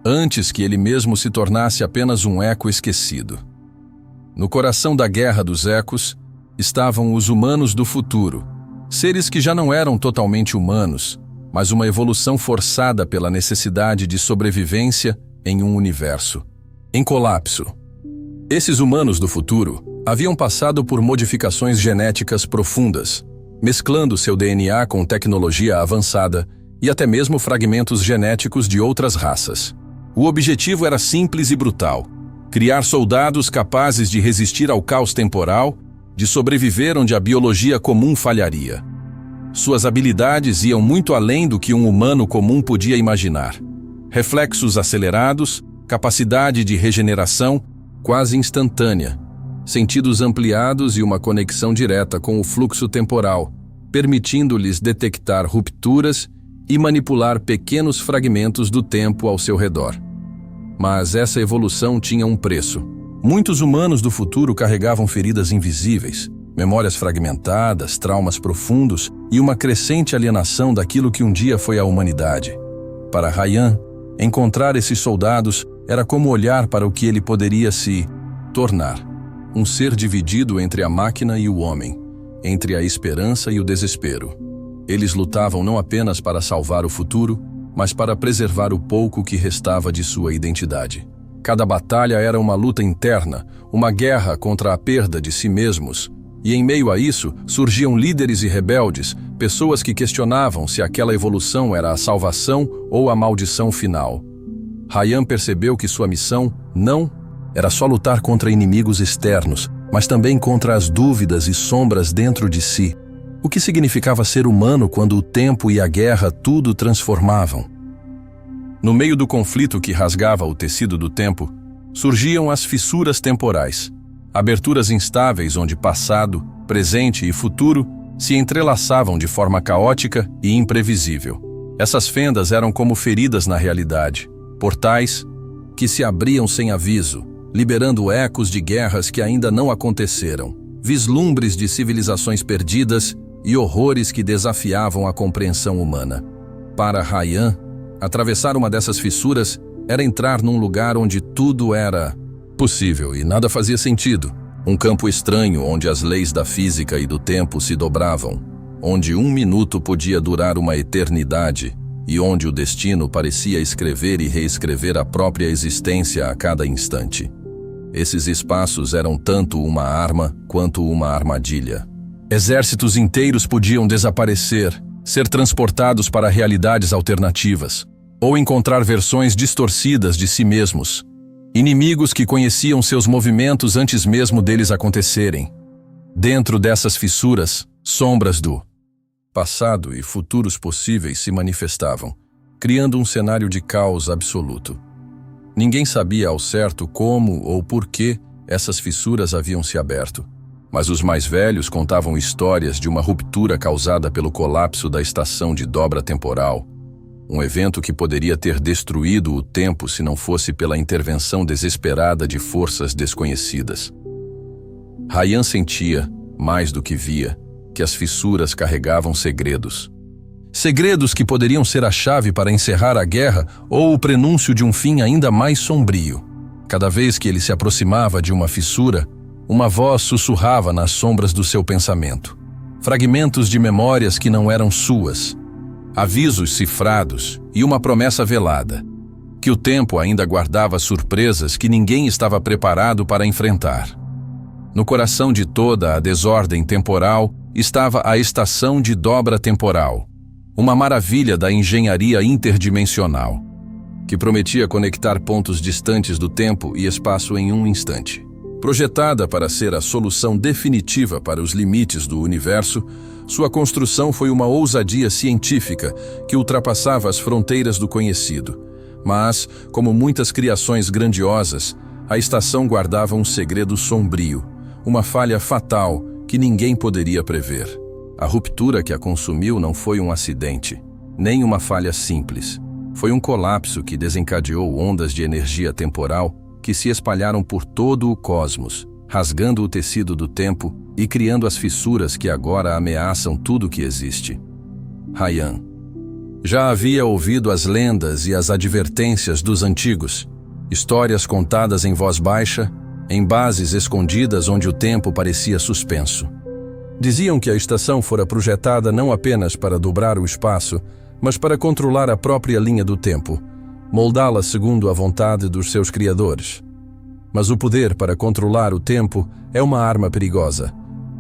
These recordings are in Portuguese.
antes que ele mesmo se tornasse apenas um eco esquecido. No coração da Guerra dos Ecos estavam os humanos do futuro, seres que já não eram totalmente humanos, mas uma evolução forçada pela necessidade de sobrevivência em um universo em colapso. Esses humanos do futuro haviam passado por modificações genéticas profundas, mesclando seu DNA com tecnologia avançada e até mesmo fragmentos genéticos de outras raças. O objetivo era simples e brutal: criar soldados capazes de resistir ao caos temporal, de sobreviver onde a biologia comum falharia. Suas habilidades iam muito além do que um humano comum podia imaginar. Reflexos acelerados, capacidade de regeneração quase instantânea, sentidos ampliados e uma conexão direta com o fluxo temporal, permitindo-lhes detectar rupturas e manipular pequenos fragmentos do tempo ao seu redor. Mas essa evolução tinha um preço. Muitos humanos do futuro carregavam feridas invisíveis, memórias fragmentadas, traumas profundos e uma crescente alienação daquilo que um dia foi a humanidade. Para Ryan, encontrar esses soldados era como olhar para o que ele poderia se tornar: um ser dividido entre a máquina e o homem, entre a esperança e o desespero. Eles lutavam não apenas para salvar o futuro, mas para preservar o pouco que restava de sua identidade. Cada batalha era uma luta interna, uma guerra contra a perda de si mesmos, e em meio a isso surgiam líderes e rebeldes, pessoas que questionavam se aquela evolução era a salvação ou a maldição final. Ryan percebeu que sua missão não era só lutar contra inimigos externos, mas também contra as dúvidas e sombras dentro de si. O que significava ser humano quando o tempo e a guerra tudo transformavam? No meio do conflito que rasgava o tecido do tempo, surgiam as fissuras temporais, aberturas instáveis onde passado, presente e futuro se entrelaçavam de forma caótica e imprevisível. Essas fendas eram como feridas na realidade, portais que se abriam sem aviso, liberando ecos de guerras que ainda não aconteceram, vislumbres de civilizações perdidas e horrores que desafiavam a compreensão humana. Para Ryan, atravessar uma dessas fissuras era entrar num lugar onde tudo era possível e nada fazia sentido. Um campo estranho onde as leis da física e do tempo se dobravam, onde um minuto podia durar uma eternidade e onde o destino parecia escrever e reescrever a própria existência a cada instante. Esses espaços eram tanto uma arma quanto uma armadilha. Exércitos inteiros podiam desaparecer, ser transportados para realidades alternativas, ou encontrar versões distorcidas de si mesmos. Inimigos que conheciam seus movimentos antes mesmo deles acontecerem. Dentro dessas fissuras, sombras do passado e futuros possíveis se manifestavam, criando um cenário de caos absoluto. Ninguém sabia ao certo como ou por que essas fissuras haviam se aberto, mas os mais velhos contavam histórias de uma ruptura causada pelo colapso da estação de dobra temporal, um evento que poderia ter destruído o tempo se não fosse pela intervenção desesperada de forças desconhecidas. Ryan sentia, mais do que via, que as fissuras carregavam segredos. Segredos que poderiam ser a chave para encerrar a guerra ou o prenúncio de um fim ainda mais sombrio. Cada vez que ele se aproximava de uma fissura, uma voz sussurrava nas sombras do seu pensamento. Fragmentos de memórias que não eram suas, avisos cifrados e uma promessa velada, que o tempo ainda guardava surpresas que ninguém estava preparado para enfrentar. No coração de toda a desordem temporal estava a estação de dobra temporal, uma maravilha da engenharia interdimensional, que prometia conectar pontos distantes do tempo e espaço em um instante. Projetada para ser a solução definitiva para os limites do universo, sua construção foi uma ousadia científica que ultrapassava as fronteiras do conhecido. Mas, como muitas criações grandiosas, a estação guardava um segredo sombrio, uma falha fatal que ninguém poderia prever. A ruptura que a consumiu não foi um acidente, nem uma falha simples. Foi um colapso que desencadeou ondas de energia temporal que se espalharam por todo o cosmos, rasgando o tecido do tempo e criando as fissuras que agora ameaçam tudo que existe. Ryan, Já havia ouvido as lendas e as advertências dos antigos, histórias contadas em voz baixa, em bases escondidas onde o tempo parecia suspenso. Diziam que a estação fora projetada não apenas para dobrar o espaço, mas para controlar a própria linha do tempo, moldá-la segundo a vontade dos seus criadores. Mas o poder para controlar o tempo é uma arma perigosa,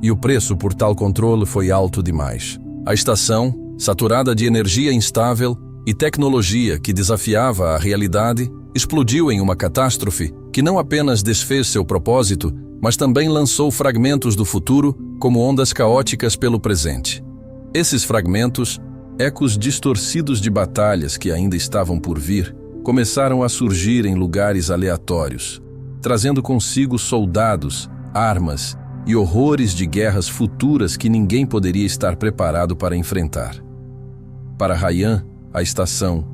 e o preço por tal controle foi alto demais. A estação, saturada de energia instável e tecnologia que desafiava a realidade, explodiu em uma catástrofe que não apenas desfez seu propósito, mas também lançou fragmentos do futuro como ondas caóticas pelo presente. Esses fragmentos, ecos distorcidos de batalhas que ainda estavam por vir, começaram a surgir em lugares aleatórios, trazendo consigo soldados, armas e horrores de guerras futuras que ninguém poderia estar preparado para enfrentar. Para Ryan, a estação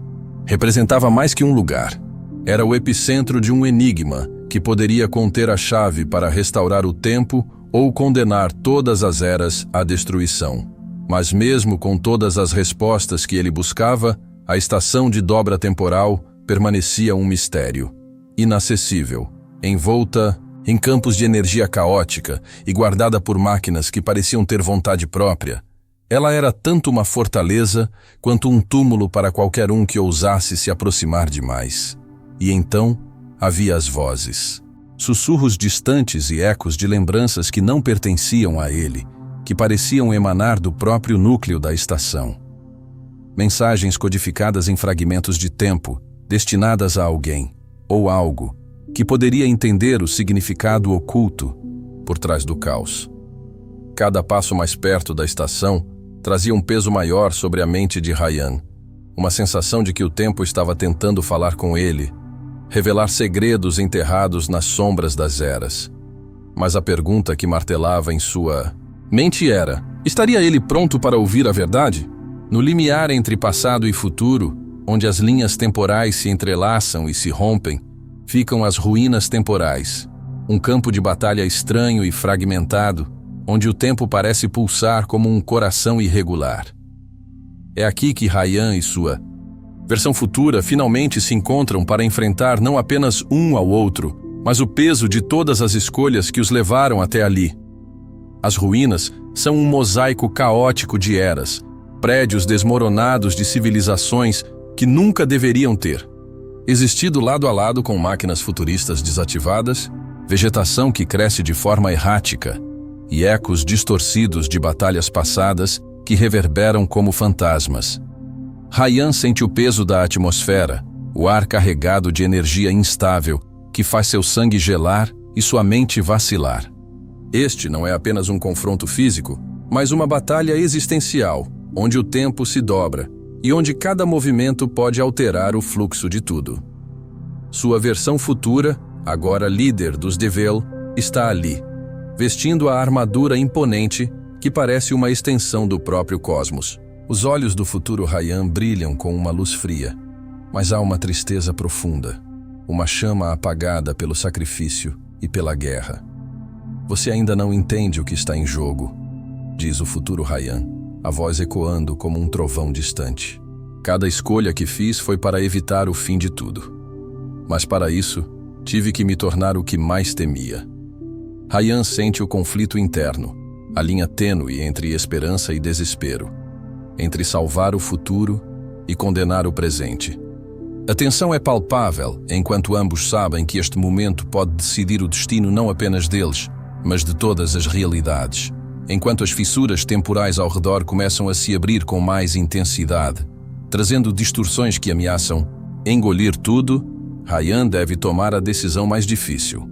representava mais que um lugar. Era o epicentro de um enigma que poderia conter a chave para restaurar o tempo ou condenar todas as eras à destruição. Mas mesmo com todas as respostas que ele buscava, a estação de dobra temporal permanecia um mistério, inacessível, envolta em campos de energia caótica e guardada por máquinas que pareciam ter vontade própria. Ela era tanto uma fortaleza quanto um túmulo para qualquer um que ousasse se aproximar demais. E então havia as vozes, sussurros distantes e ecos de lembranças que não pertenciam a ele, que pareciam emanar do próprio núcleo da estação. Mensagens codificadas em fragmentos de tempo, destinadas a alguém, ou algo, que poderia entender o significado oculto por trás do caos. Cada passo mais perto da estação trazia um peso maior sobre a mente de Ryan, uma sensação de que o tempo estava tentando falar com ele, revelar segredos enterrados nas sombras das eras. Mas a pergunta que martelava em sua mente era: estaria ele pronto para ouvir a verdade? No limiar entre passado e futuro, onde as linhas temporais se entrelaçam e se rompem, ficam as ruínas temporais, um campo de batalha estranho e fragmentado, onde o tempo parece pulsar como um coração irregular. É aqui que Ryan e sua versão futura finalmente se encontram para enfrentar não apenas um ao outro, mas o peso de todas as escolhas que os levaram até ali. As ruínas são um mosaico caótico de eras, prédios desmoronados de civilizações que nunca deveriam ter existido lado a lado com máquinas futuristas desativadas, vegetação que cresce de forma errática e ecos distorcidos de batalhas passadas que reverberam como fantasmas. Ryan sente o peso da atmosfera, o ar carregado de energia instável que faz seu sangue gelar e sua mente vacilar. Este não é apenas um confronto físico, mas uma batalha existencial, onde o tempo se dobra e onde cada movimento pode alterar o fluxo de tudo. Sua versão futura, agora líder dos Devil, está ali, vestindo a armadura imponente que parece uma extensão do próprio cosmos. Os olhos do futuro Ryan brilham com uma luz fria, mas há uma tristeza profunda, uma chama apagada pelo sacrifício e pela guerra. Você ainda não entende o que está em jogo, diz o futuro Ryan, a voz ecoando como um trovão distante. Cada escolha que fiz foi para evitar o fim de tudo. Mas para isso, tive que me tornar o que mais temia. Ryan sente o conflito interno, a linha tênue entre esperança e desespero, entre salvar o futuro e condenar o presente. A tensão é palpável, enquanto ambos sabem que este momento pode decidir o destino não apenas deles, mas de todas as realidades. Enquanto as fissuras temporais ao redor começam a se abrir com mais intensidade, trazendo distorções que ameaçam engolir tudo, Ryan deve tomar a decisão mais difícil: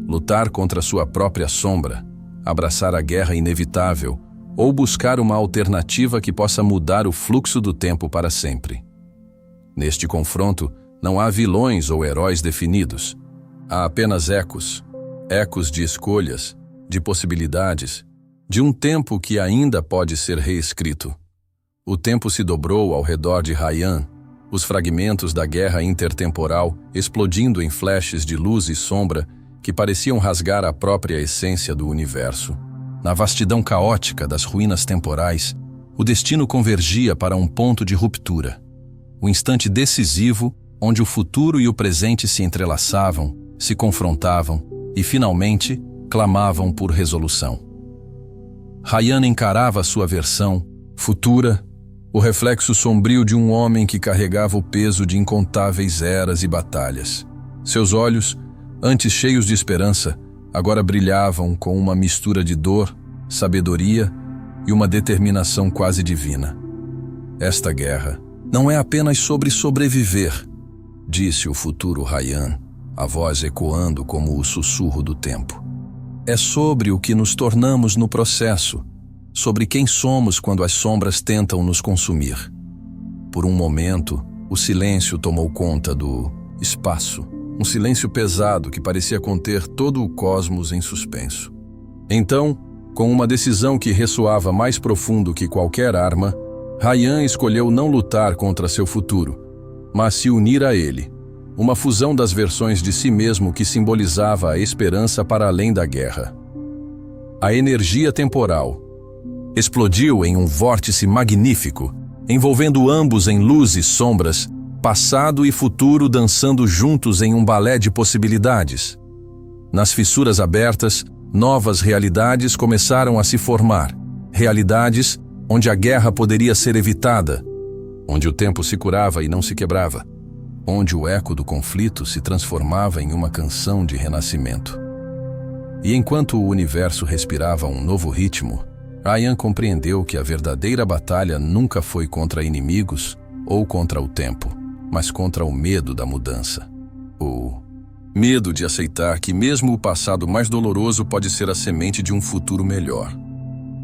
lutar contra sua própria sombra, abraçar a guerra inevitável ou buscar uma alternativa que possa mudar o fluxo do tempo para sempre. Neste confronto, não há vilões ou heróis definidos. Há apenas ecos de escolhas, de possibilidades, de um tempo que ainda pode ser reescrito. O tempo se dobrou ao redor de Ryan, os fragmentos da guerra intertemporal explodindo em flashes de luz e sombra que pareciam rasgar a própria essência do universo. Na vastidão caótica das ruínas temporais, o destino convergia para um ponto de ruptura. o instante decisivo onde o futuro e o presente se entrelaçavam, se confrontavam e, finalmente, clamavam por resolução. Ryan encarava sua versão futura, o reflexo sombrio de um homem que carregava o peso de incontáveis eras e batalhas. Seus olhos, antes cheios de esperança, agora brilhavam com uma mistura de dor, sabedoria e uma determinação quase divina. Esta guerra não é apenas sobre sobreviver, disse o futuro Ryan, a voz ecoando como o sussurro do tempo. É sobre o que nos tornamos no processo, sobre quem somos quando as sombras tentam nos consumir. Por um momento, o silêncio tomou conta do espaço, um silêncio pesado que parecia conter todo o cosmos em suspenso. Então, com uma decisão que ressoava mais profundo que qualquer arma, Ryan escolheu não lutar contra seu futuro, mas se unir a ele, uma fusão das versões de si mesmo que simbolizava a esperança para além da guerra. A energia temporal explodiu em um vórtice magnífico, envolvendo ambos em luz e sombras, passado e futuro dançando juntos em um balé de possibilidades. Nas fissuras abertas, novas realidades começaram a se formar, realidades onde a guerra poderia ser evitada, onde o tempo se curava e não se quebrava, onde o eco do conflito se transformava em uma canção de renascimento. E enquanto o universo respirava um novo ritmo, Ryan compreendeu que a verdadeira batalha nunca foi contra inimigos ou contra o tempo, mas contra o medo da mudança. O medo de aceitar que mesmo o passado mais doloroso pode ser a semente de um futuro melhor.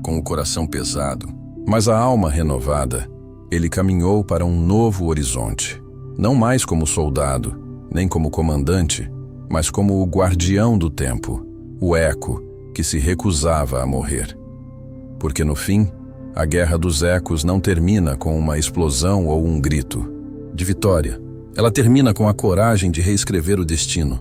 Com o coração pesado, mas a alma renovada, ele caminhou para um novo horizonte. Não mais como soldado, nem como comandante, mas como o guardião do tempo, o eco que se recusava a morrer. Porque no fim, a guerra dos ecos não termina com uma explosão ou um grito de vitória. Ela termina com a coragem de reescrever o destino.